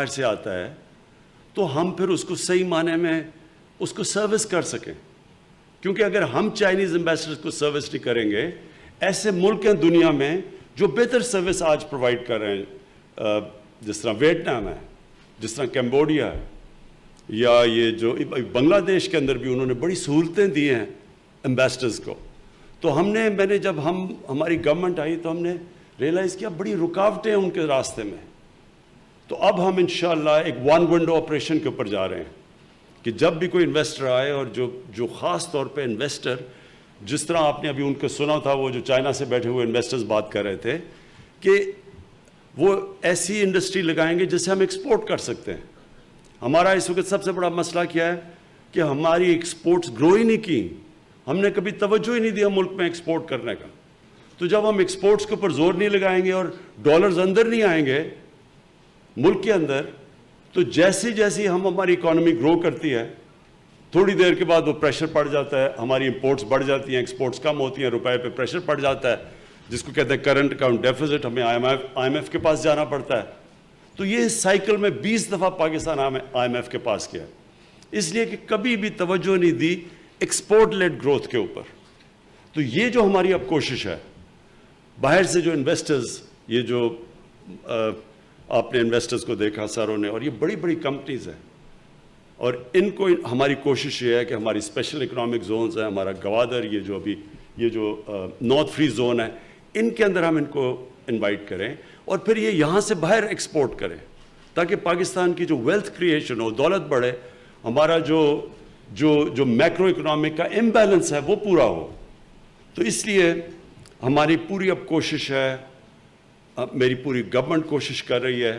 باہر سے آتا ہے تو ہم پھر اس کو صحیح معنی میں اس کو سروس کر سکیں. کیونکہ اگر ہم چائنیز امبیسڈرز کو سروس نہیں کریں گے, ایسے ملک ہیں دنیا میں جو بہتر سروس آج پرووائڈ کر رہے ہیں, جس طرح ویتنام ہے, جس طرح کمبوڈیا ہے, یا یہ جو بنگلہ دیش کے اندر بھی انہوں نے بڑی سہولتیں دی ہیں امبیسڈرز کو. تو میں نے جب ہماری گورنمنٹ آئی تو ہم نے ریئلائز کیا بڑی رکاوٹیں ہیں ان کے راستے میں. تو اب ہم انشاءاللہ ایک ون ونڈو آپریشن کے اوپر جا رہے ہیں کہ جب بھی کوئی انویسٹر آئے, اور جو خاص طور پہ انویسٹر, جس طرح آپ نے ابھی ان کو سنا تھا, وہ جو چائنا سے بیٹھے ہوئے انویسٹرز بات کر رہے تھے کہ وہ ایسی انڈسٹری لگائیں گے جس سے ہم ایکسپورٹ کر سکتے ہیں. ہمارا اس وقت سب سے بڑا مسئلہ کیا ہے کہ ہماری ایکسپورٹس گرو ہی نہیں کی. ہم نے کبھی توجہ ہی نہیں دیا ملک میں ایکسپورٹ کرنے کا. تو جب ہم ایکسپورٹس کے اوپر زور نہیں لگائیں گے اور ڈالرز اندر نہیں آئیں گے ملک کے اندر, تو جیسی ہماری اکانومی گرو کرتی ہے, تھوڑی دیر کے بعد وہ پریشر پڑ جاتا ہے, ہماری امپورٹس بڑھ جاتی ہیں, ایکسپورٹس کم ہوتی ہیں, روپے پہ پریشر پڑ جاتا ہے, جس کو کہتے ہیں کرنٹ اکاؤنٹ ڈیفیزٹ, ہمیں آئی ایم ایف کے پاس جانا پڑتا ہے. تو یہ سائیکل میں 20 دفعہ پاکستان آئی ایم ایف کے پاس کیا, اس لیے کہ کبھی بھی توجہ نہیں دی ایکسپورٹ لیڈ گروتھ کے اوپر. تو یہ جو ہماری اب کوشش ہے, باہر سے جو انویسٹرز, یہ جو آپ نے انویسٹرز کو دیکھا ساروں نے, اور یہ بڑی بڑی کمپنیز ہیں, اور ان کو ہماری کوشش یہ ہے کہ ہماری اسپیشل اکنامک زونز ہیں, ہمارا گوادر, یہ جو نارتھ فری زون ہے, ان کے اندر ہم ان کو انوائٹ کریں, اور پھر یہ یہاں سے باہر ایکسپورٹ کریں تاکہ پاکستان کی جو ویلتھ کریشن ہو, دولت بڑھے, ہمارا جو میکرو اکنامک کا امبیلنس ہے وہ پورا ہو. تو اس لیے ہماری پوری اب کوشش ہے, میری پوری گورنمنٹ کوشش کر رہی ہے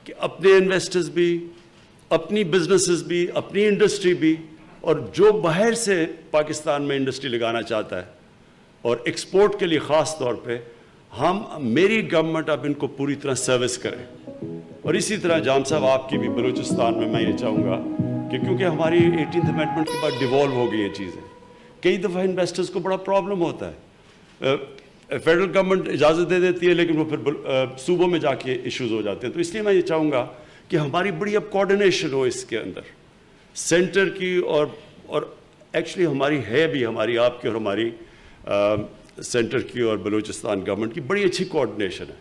کہ اپنے انویسٹرز بھی, اپنی بزنسز بھی, اپنی انڈسٹری بھی, اور جو باہر سے پاکستان میں انڈسٹری لگانا چاہتا ہے اور ایکسپورٹ کے لیے خاص طور پہ, میری گورنمنٹ اب ان کو پوری طرح سروس کرے. اور اسی طرح جام صاحب آپ کی بھی بلوچستان میں یہ چاہوں گا کہ کیونکہ ہماری 18th امینڈمنٹ کے بعد ڈیوالو ہو گئی یہ چیزیں, کئی دفعہ انویسٹرز کو بڑا پرابلم ہوتا ہے. فیڈرل گورنمنٹ اجازت دے دیتی ہے لیکن وہ پھر صوبوں میں جا کے ایشوز ہو جاتے ہیں. تو اس لیے میں یہ چاہوں گا کہ ہماری بڑی اب کوارڈینیشن ہو اس کے اندر, سینٹر کی اور ایکچولی ہماری ہے بھی, ہماری آپ کی اور ہماری سینٹر کی اور بلوچستان گورنمنٹ کی بڑی اچھی کوارڈینیشن ہے.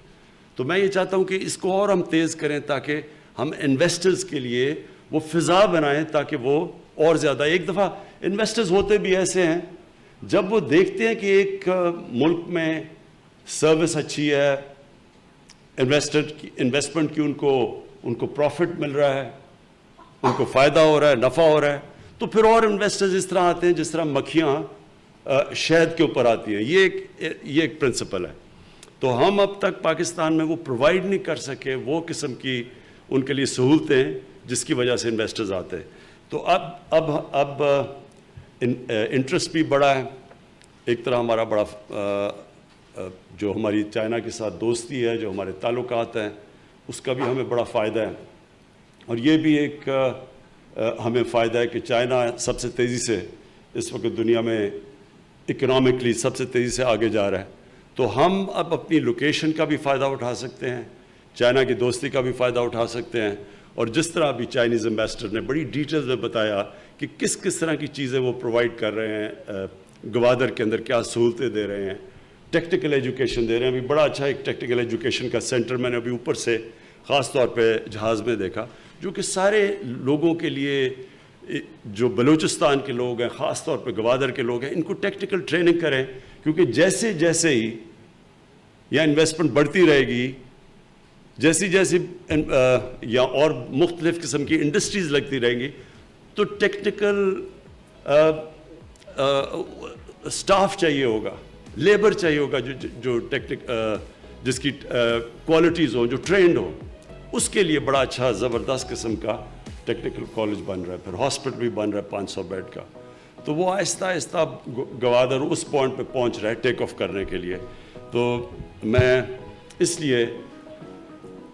تو میں یہ چاہتا ہوں کہ اس کو اور ہم تیز کریں تاکہ ہم انویسٹرز کے لیے وہ فضا بنائیں تاکہ وہ اور زیادہ, ایک دفعہ انویسٹرز ہوتے بھی ایسے ہیں جب وہ دیکھتے ہیں کہ ایک ملک میں سروس اچھی ہے, انویسٹمنٹ کی ان کو پروفٹ مل رہا ہے, ان کو فائدہ ہو رہا ہے, نفع ہو رہا ہے, تو پھر اور انویسٹرز اس طرح آتے ہیں جس طرح مکھیاں شہد کے اوپر آتی ہیں. یہ ایک پرنسپل ہے. تو ہم اب تک پاکستان میں وہ پرووائڈ نہیں کر سکے وہ قسم کی ان کے لیے سہولتیں جس کی وجہ سے انویسٹرز آتے ہیں. تو اب انٹرسٹ بھی بڑا ہے. ایک طرح ہمارا بڑا جو ہماری چائنا کے ساتھ دوستی ہے, جو ہمارے تعلقات ہیں, اس کا بھی ہمیں بڑا فائدہ ہے. اور یہ بھی ایک ہمیں فائدہ ہے کہ چائنا سب سے تیزی سے اس وقت دنیا میں اکنامکلی سب سے تیزی سے آگے جا رہا ہے. تو ہم اب اپنی لوکیشن کا بھی فائدہ اٹھا سکتے ہیں, چائنا کی دوستی کا بھی فائدہ اٹھا سکتے ہیں. اور جس طرح ابھی چائنیز امبیسڈر نے بڑی ڈیٹیلز میں بتایا کہ کس طرح کی چیزیں وہ پرووائڈ کر رہے ہیں, گوادر کے اندر کیا سہولتیں دے رہے ہیں, ٹیکنیکل ایجوکیشن دے رہے ہیں. ابھی بڑا اچھا ایک ٹیکنیکل ایجوکیشن کا سینٹر میں نے ابھی اوپر سے خاص طور پہ جہاز میں دیکھا, جو کہ سارے لوگوں کے لیے, جو بلوچستان کے لوگ ہیں, خاص طور پہ گوادر کے لوگ ہیں, ان کو ٹیکنیکل ٹریننگ کریں. کیونکہ جیسے ہی یا انویسٹمنٹ بڑھتی رہے گی, جیسی یا اور مختلف قسم کی انڈسٹریز لگتی رہیں گی, تو ٹیکنیکل سٹاف چاہیے ہوگا, لیبر چاہیے ہوگا جو جس کی کوالٹیز ہوں, جو ٹرینڈ ہوں. اس کے لیے بڑا اچھا زبردست قسم کا ٹیکنیکل کالج بن رہا ہے, پھر ہاسپٹل بھی بن رہا ہے 500 بیڈ کا. تو وہ آہستہ آہستہ گوادر اس پوائنٹ پہ پہنچ رہا ہے ٹیک آف کرنے کے لیے. تو میں اس لیے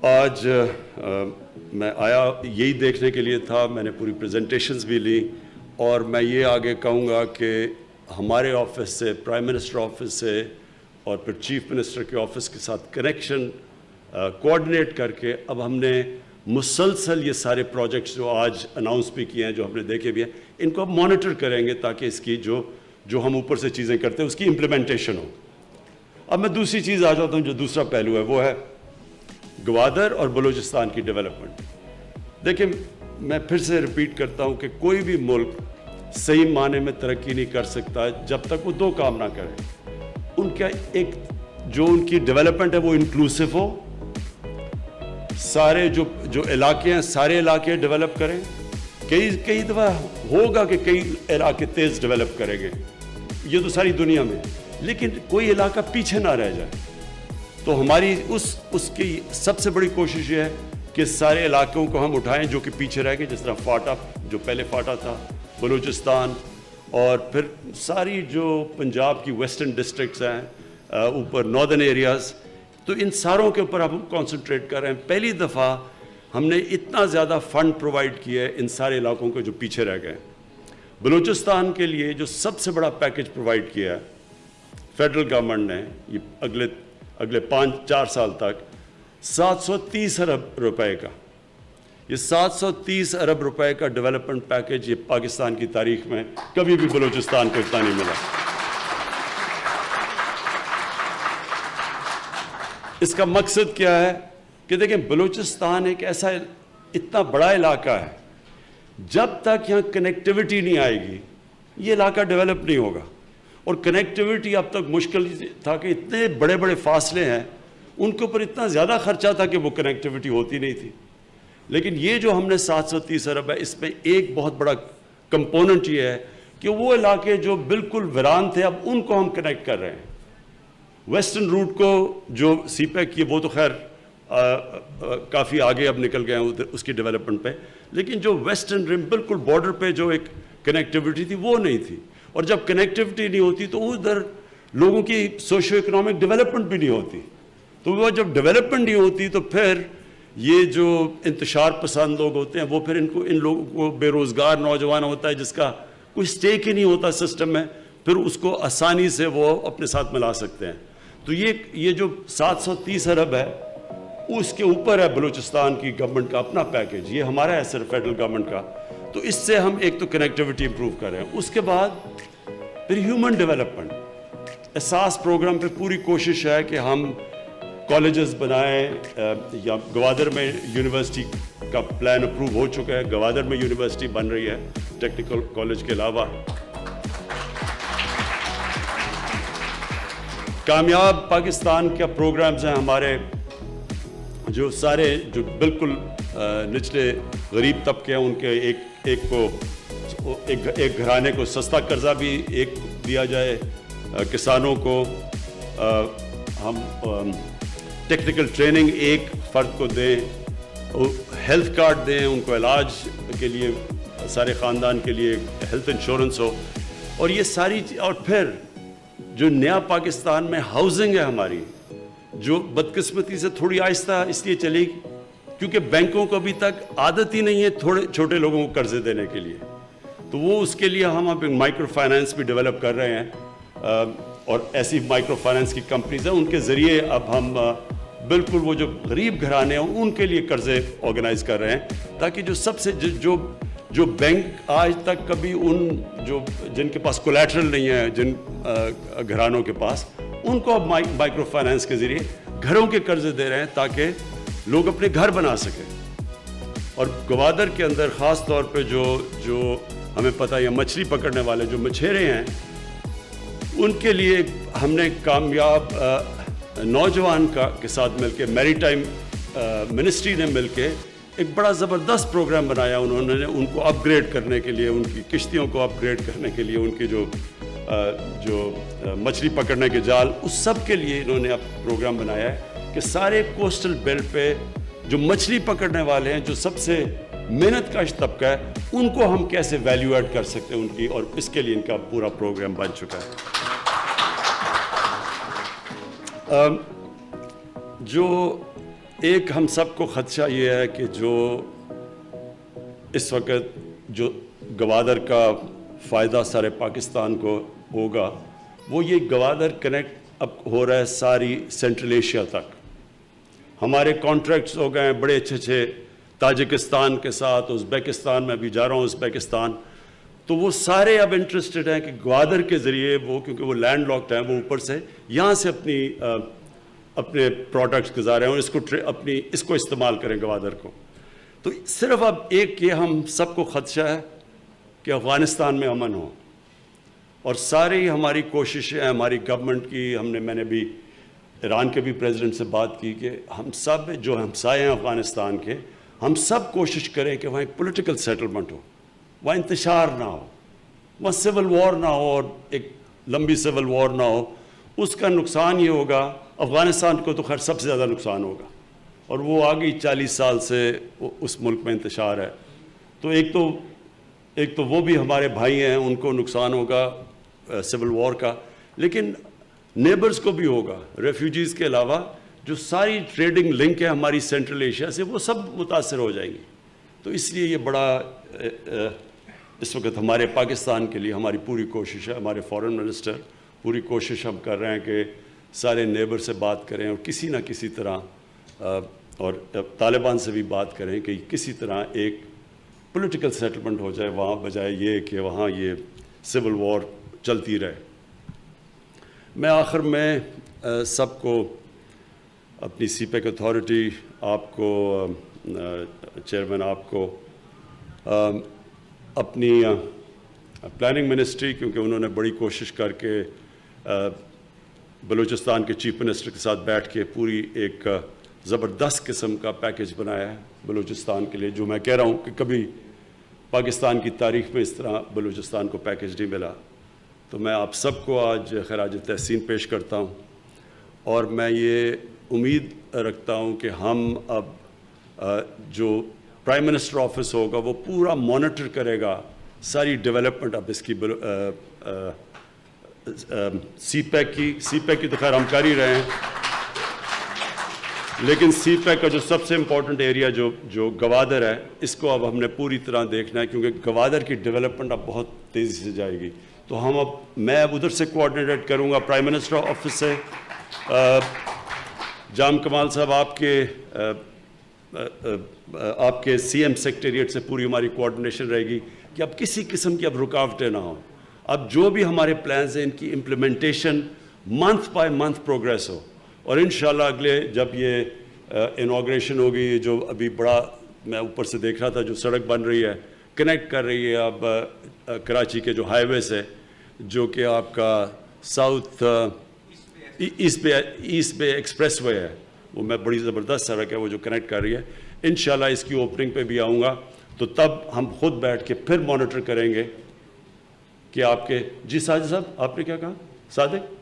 آج میں آیا یہی دیکھنے کے لیے تھا. میں نے پوری پریزنٹیشنز بھی لی, اور میں یہ آگے کہوں گا کہ ہمارے آفس سے, پرائم منسٹر آفس سے, اور پھر چیف منسٹر کے آفس کے ساتھ کنیکشن کوآرڈینیٹ کر کے اب ہم نے مسلسل یہ سارے پروجیکٹس جو آج اناؤنس بھی کیے ہیں, جو ہم نے دیکھے بھی ہیں, ان کو اب مانیٹر کریں گے تاکہ اس کی جو ہم اوپر سے چیزیں کرتے ہیں اس کی امپلیمنٹیشن ہو. اب میں دوسری چیز آ جاتا ہوں, جو دوسرا پہلو ہے وہ ہے گوادر اور بلوچستان کی ڈیولپمنٹ. دیکھیں, میں پھر سے ریپیٹ کرتا ہوں کہ کوئی بھی ملک صحیح معنی میں ترقی نہیں کر سکتا جب تک وہ دو کام نہ کرے. ان کا ایک جو ان کی ڈیولپمنٹ ہے وہ انکلوسیو ہو, سارے جو علاقے ہیں سارے علاقے ڈیولپ کریں. کئی دفعہ ہوگا کہ کئی علاقے تیز ڈیولپ کریں گے, یہ تو ساری دنیا میں, لیکن کوئی علاقہ پیچھے نہ رہ جائے. تو ہماری اس کی سب سے بڑی کوشش یہ ہے کہ سارے علاقوں کو ہم اٹھائیں جو کہ پیچھے رہ گئے, جس طرح فاٹا جو پہلے فاٹا تھا, بلوچستان, اور پھر ساری جو پنجاب کی ویسٹرن ڈسٹرکٹس ہیں, اوپر ناردرن ایریاز, تو ان ساروں کے اوپر ہم کنسنٹریٹ کر رہے ہیں. پہلی دفعہ ہم نے اتنا زیادہ فنڈ پرووائڈ کیا ہے ان سارے علاقوں کو جو پیچھے رہ گئے. بلوچستان کے لیے جو سب سے بڑا پیکج پرووائڈ کیا ہے فیڈرل گورنمنٹ نے, یہ اگلے 5-4 سال تک 730 ارب روپے کا, یہ 730 ارب روپے کا ڈیولپمنٹ پیکج, یہ پاکستان کی تاریخ میں کبھی بھی بلوچستان کو اتنا نہیں ملا. اس کا مقصد کیا ہے کہ دیکھیں, بلوچستان ایک ایسا اتنا بڑا علاقہ ہے, جب تک یہاں کنیکٹیوٹی نہیں آئے گی یہ علاقہ ڈیولپ نہیں ہوگا. اور کنیکٹیوٹی اب تک مشکل تھا کہ اتنے بڑے بڑے فاصلے ہیں, ان کے اوپر اتنا زیادہ خرچہ تھا کہ وہ کنیکٹیوٹی ہوتی نہیں تھی. لیکن یہ جو ہم نے 730 ارب ہے, اس میں ایک بہت بڑا کمپوننٹ یہ ہے کہ وہ علاقے جو بالکل ویران تھے اب ان کو ہم کنیکٹ کر رہے ہیں. ویسٹرن روٹ کو جو سی پیک کی وہ تو خیر کافی آگے اب نکل گئے ہیں اس کی ڈیولپمنٹ پہ, لیکن جو ویسٹرن رم بالکل بارڈر پہ جو ایک کنیکٹیوٹی تھی وہ نہیں تھی. اور جب کنیکٹیوٹی نہیں ہوتی تو ادھر لوگوں کی سوشو اکنامک ڈیولپمنٹ بھی نہیں ہوتی. تو وہ جب ڈیولپمنٹ نہیں ہوتی تو پھر یہ جو انتشار پسند لوگ ہوتے ہیں وہ پھر ان لوگوں کو بے روزگار نوجوان ہوتا ہے جس کا کوئی سٹیک ہی نہیں ہوتا سسٹم میں, پھر اس کو آسانی سے وہ اپنے ساتھ ملا سکتے ہیں. تو یہ جو 730 ارب ہے اس کے اوپر ہے بلوچستان کی گورنمنٹ کا اپنا پیکج, یہ ہمارا ہے صرف فیڈرل گورنمنٹ کا. تو اس سے ہم ایک تو کنیکٹیوٹی امپروو کر رہے ہیں. اس کے بعد پھر ہیومن ڈیولپمنٹ, احساس پروگرام پہ پوری کوشش ہے کہ ہم کالجز بنائیں. یا گوادر میں یونیورسٹی کا پلان اپروو ہو چکا ہے, گوادر میں یونیورسٹی بن رہی ہے ٹیکنیکل کالج کے علاوہ. کامیاب پاکستان کا پروگرامز ہیں ہمارے, جو سارے جو بالکل نچلے غریب طبقے ہیں ان کے ایک گھرانے کو سستا قرضہ بھی ایک دیا جائے, کسانوں کو ہم ٹیکنیکل ٹریننگ ایک فرد کو دیں, ہیلتھ کارڈ دیں ان کو علاج کے لیے, سارے خاندان کے لیے ہیلتھ انشورنس ہو. اور یہ ساری اور پھر جو نیا پاکستان میں ہاؤسنگ ہے ہماری, جو بدقسمتی سے تھوڑی آہستہ اس لیے چلے گی کیونکہ بینکوں کو ابھی تک عادت ہی نہیں ہے تھوڑے چھوٹے لوگوں کو قرضے دینے کے لیے. تو وہ اس کے لیے ہم اب مائکرو فائنانس بھی ڈیولپ کر رہے ہیں, اور ایسی مائکرو فائنانس کی کمپنیز ہیں ان کے ذریعے اب ہم بالکل وہ جو غریب گھرانے ہیں ان کے لیے قرضے آرگنائز کر رہے ہیں, تاکہ جو سب سے جو بینک آج تک کبھی جن کے پاس کولیٹرل نہیں ہے, جن گھرانوں کے پاس, ان کو اب مائکرو فائنانس کے ذریعے گھروں کے قرضے دے رہے ہیں تاکہ لوگ اپنے گھر بنا سکیں. اور گوادر کے اندر خاص طور پہ جو ہمیں پتہ ہے مچھلی پکڑنے والے جو مچھیرے ہیں ان کے لیے ہم نے کامیاب نوجوان کے ساتھ مل کے میری ٹائم منسٹری نے مل کے ایک بڑا زبردست پروگرام بنایا. انہوں نے ان کو اپ گریڈ کرنے کے لیے, ان کی کشتیوں کو اپ گریڈ کرنے کے لیے, ان کی جو مچھلی پکڑنے کے جال, اس سب کے لیے انہوں نے اب پروگرام بنایا ہے کہ سارے کوسٹل بیلٹ پہ جو مچھلی پکڑنے والے ہیں, جو سب سے محنت کش طبقہ ہے, ان کو ہم کیسے ویلیو ایڈ کر سکتے ہیں ان کی, اور اس کے لیے ان کا پورا پروگرام بن چکا ہے. جو ایک ہم سب کو خدشہ یہ ہے کہ جو اس وقت جو گوادر کا فائدہ سارے پاکستان کو ہوگا, وہ یہ گوادر کنیکٹ اب ہو رہا ہے ساری سینٹرل ایشیا تک. ہمارے کانٹریکٹس ہو گئے ہیں بڑے اچھے تاجکستان کے ساتھ، ازبیکستان میں بھی جا رہا ہوں ازبیکستان، تو وہ سارے اب انٹرسٹڈ ہیں کہ گوادر کے ذریعے وہ، کیونکہ وہ لینڈ لاکڈ ہیں، وہ اوپر سے یہاں سے اپنے پروڈکٹس گزارے ہیں اور اس کو استعمال کریں گوادر کو. تو صرف اب ایک یہ ہم سب کو خدشہ ہے کہ افغانستان میں امن ہو، اور ساری ہماری کوششیں ہیں ہماری گورنمنٹ کی. میں نے بھی ایران کے بھی پریزیڈنٹ سے بات کی کہ ہم سب جو ہمسائے ہیں افغانستان کے، ہم سب کوشش کریں کہ وہاں ایک پولیٹیکل سیٹلمنٹ ہو، وہاں انتشار نہ ہو، وہاں سول وار نہ ہو، اور ایک لمبی سول وار نہ ہو. اس کا نقصان یہ ہوگا، افغانستان کو تو خیر سب سے زیادہ نقصان ہوگا، اور وہ آگے 40 سال سے اس ملک میں انتشار ہے. تو ایک تو وہ بھی ہمارے بھائی ہیں، ان کو نقصان ہوگا سول وار کا، لیکن نیبرز کو بھی ہوگا. ریفیوجیز کے علاوہ جو ساری ٹریڈنگ لنک ہے ہماری سینٹرل ایشیا سے، وہ سب متاثر ہو جائیں گی. تو اس لیے یہ بڑا اس وقت ہمارے پاکستان کے لیے ہماری پوری کوشش ہے. ہمارے فارن منسٹر پوری کوشش ہم کر رہے ہیں کہ سارے نیبر سے بات کریں اور کسی نہ کسی طرح، اور طالبان سے بھی بات کریں کہ کسی طرح ایک پولیٹیکل سیٹلمنٹ ہو جائے وہاں، بجائے یہ کہ وہاں یہ سول وار چلتی رہے. میں آخر میں سب کو، اپنی سی پیک اتھارٹی، آپ کو چیئرمین، آپ کو، اپنی پلاننگ منسٹری، کیونکہ انہوں نے بڑی کوشش کر کے بلوچستان کے چیف منسٹر کے ساتھ بیٹھ کے پوری ایک زبردست قسم کا پیکج بنایا ہے بلوچستان کے لیے، جو میں کہہ رہا ہوں کہ کبھی پاکستان کی تاریخ میں اس طرح بلوچستان کو پیکج نہیں ملا. تو میں آپ سب کو آج خراج تحسین پیش کرتا ہوں، اور میں یہ امید رکھتا ہوں کہ ہم اب جو پرائم منسٹر آفس ہوگا وہ پورا مانیٹر کرے گا ساری ڈیولپمنٹ. اب اس کی سی پیک کی تو خیر ہم کر ہی رہے ہیں، لیکن سی پیک کا جو سب سے امپورٹنٹ ایریا جو گوادر ہے، اس کو اب ہم نے پوری طرح دیکھنا ہے، کیونکہ گوادر کی ڈیولپمنٹ اب بہت تیزی سے جائے گی. تو میں اب ادھر سے کوآرڈینیٹ کروں گا پرائم منسٹر آفس سے. جام کمال صاحب، آپ کے سی ایم سیکریٹریٹ سے پوری ہماری کوآرڈینیشن رہے گی کہ اب کسی قسم کی اب رکاوٹیں نہ ہوں. اب جو بھی ہمارے پلانز ہیں ان کی implementation month by month progress ہو، اور انشاءاللہ اگلے جب یہ انوگریشن ہوگی، جو ابھی بڑا میں اوپر سے دیکھ رہا تھا، جو سڑک بن رہی ہے، کنیکٹ کر رہی ہے اب کراچی کے جو ہائی ویز ہے، جو کہ آپ کا ساؤتھ ایسٹ بے ایکسپریس وے ہے، وہ میں بڑی زبردست سڑک ہے وہ جو کنیکٹ کر رہی ہے. انشاءاللہ اس کی اوپننگ پہ بھی آؤں گا، تو تب ہم خود بیٹھ کے پھر مانیٹر کریں گے کہ آپ کے. جی ساجد صاحب، آپ نے کیا کہا؟ صادق،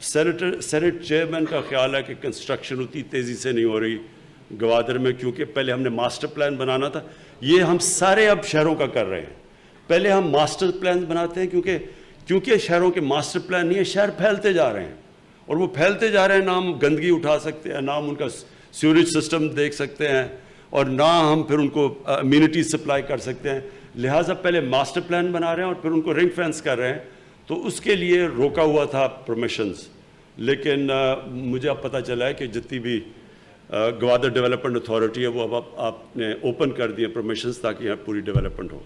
سینٹ چیئرمین کا خیال ہے کہ کنسٹرکشن اتنی تیزی سے نہیں ہو رہی گوادر میں، کیونکہ پہلے ہم نے ماسٹر پلان بنانا تھا. یہ ہم سارے اب شہروں کا کر رہے ہیں. پہلے ہم ماسٹر پلان بناتے ہیں، کیونکہ شہروں کے ماسٹر پلان نہیں ہے، شہر پھیلتے جا رہے ہیں، اور وہ پھیلتے جا رہے ہیں. نہ ہم گندگی اٹھا سکتے ہیں، نہ ہم ان کا سیوریج سسٹم دیکھ سکتے ہیں، اور نہ ہم پھر ان کو امینٹیز سپلائی کر سکتے ہیں. لہٰذا پہلے ماسٹر پلان بنا رہے ہیں اور پھر ان کو رنگ فینس کر رہے ہیں. تو اس کے لیے روکا ہوا تھا پرمیشنز، لیکن مجھے اب پتہ چلا ہے کہ جتنی بھی گوادر ڈیولپمنٹ اتھارٹی ہے وہ اب آپ نے اوپن کر دی ہیں پرمیشنز، تاکہ یہاں پوری ڈیولپمنٹ ہو.